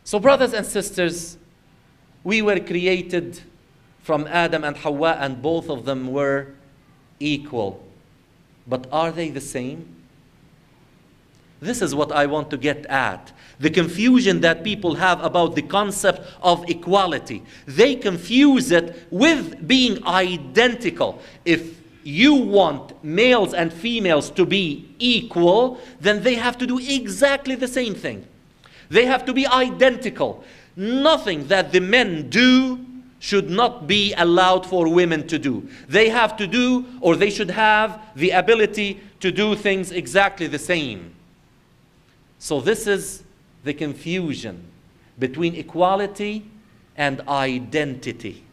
So brothers and sisters, we were created from Adam and Hawa, and both of them were equal. But are they the same? This is what I want to get at. The confusion that people have about the concept of equality. They confuse it with being identical. If you want males and females to be equal, then they have to do exactly the same thing. They have to be identical. Nothing that the men do should not be allowed for women to do. They have to do, or they should have the ability to do things exactly the same. So this is the confusion between equality and identity.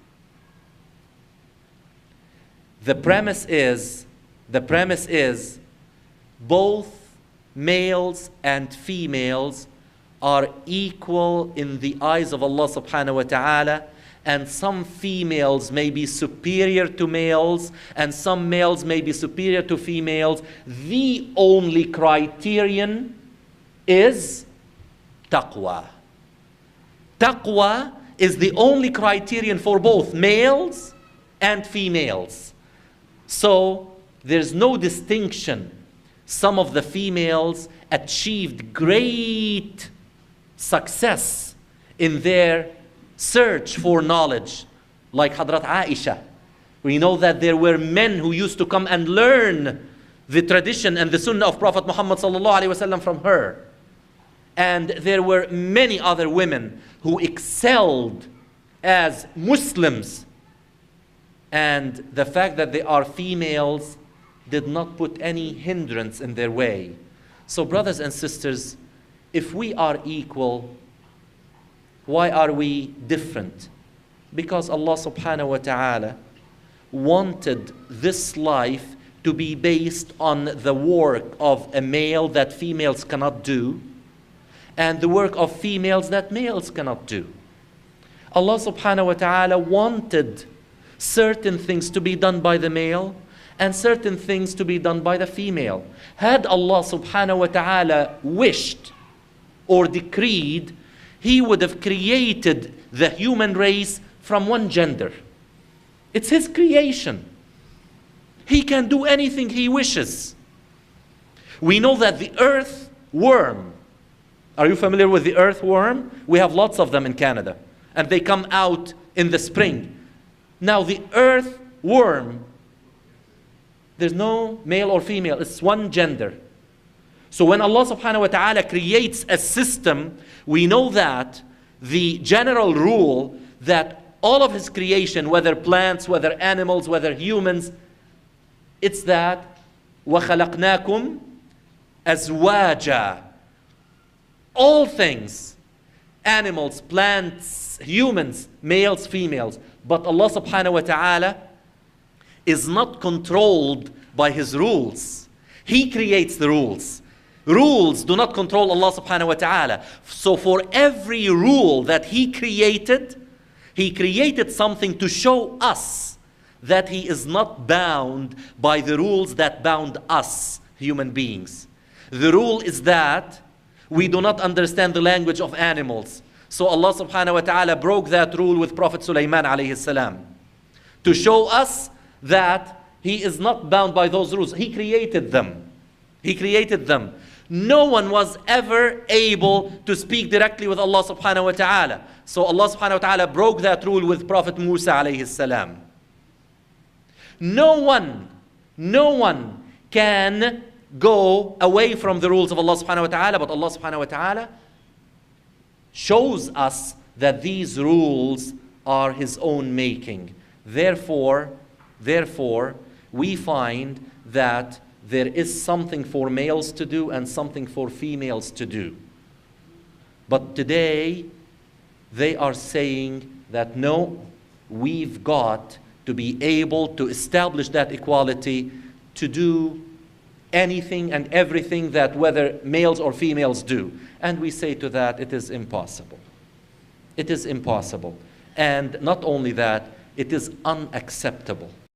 The premise is both males and females are equal in the eyes of Allah subhanahu wa ta'ala, and some females may be superior to males and some males may be superior to females. The only criterion is taqwa. Taqwa is the only criterion for both males and females. So there's no distinction. Some of the females achieved great success in their search for knowledge, like Hadrat Aisha. We know that there were men who used to come and learn the tradition and the sunnah of Prophet Muhammad sallallahu alaihi wasallam from her. And there were many other women who excelled as Muslims. And the fact that they are females did not put any hindrance in their way. So brothers and sisters, if we are equal, why are we different? Because Allah subhanahu wa ta'ala wanted this life to be based on the work of a male that females cannot do, and the work of females that males cannot do. Allah subhanahu wa ta'ala wanted certain things to be done by the male and certain things to be done by the female. Had Allah subhanahu wa ta'ala wished or decreed, He would have created the human race from one gender. It's His creation. He can do anything He wishes. We know that the earthworm, are you familiar with the earthworm? We have lots of them in Canada, and they come out in the spring. Now the earthworm, there's no male or female, it's one gender. So when Allah subhanahu wa ta'ala creates a system, we know that the general rule that all of His creation, whether plants, whether animals, whether humans, it's that وَخَلَقْنَاكُمْ أَزْوَاجًا. All things, animals, plants, humans, males, females. But Allah subhanahu wa ta'ala is not controlled by His rules. He creates the rules. Rules do not control Allah subhanahu wa ta'ala. So for every rule that He created something to show us that He is not bound by the rules that bound us, human beings. The rule is that we do not understand the language of animals. So Allah subhanahu wa ta'ala broke that rule with Prophet Sulaiman alayhi salam to show us that He is not bound by those rules. He created them. He created them. No one was ever able to speak directly with Allah subhanahu wa ta'ala. So Allah subhanahu wa ta'ala broke that rule with Prophet Musa alayhi salam. No one can go away from the rules of Allah subhanahu wa ta'ala, but Allah subhanahu wa ta'ala shows us that these rules are His own making. Therefore, we find that there is something for males to do and something for females to do. But today, they are saying that no, we've got to be able to establish that equality, to do anything and everything that whether males or females do. And we say to that, it is impossible. It is impossible. And not only that, it is unacceptable.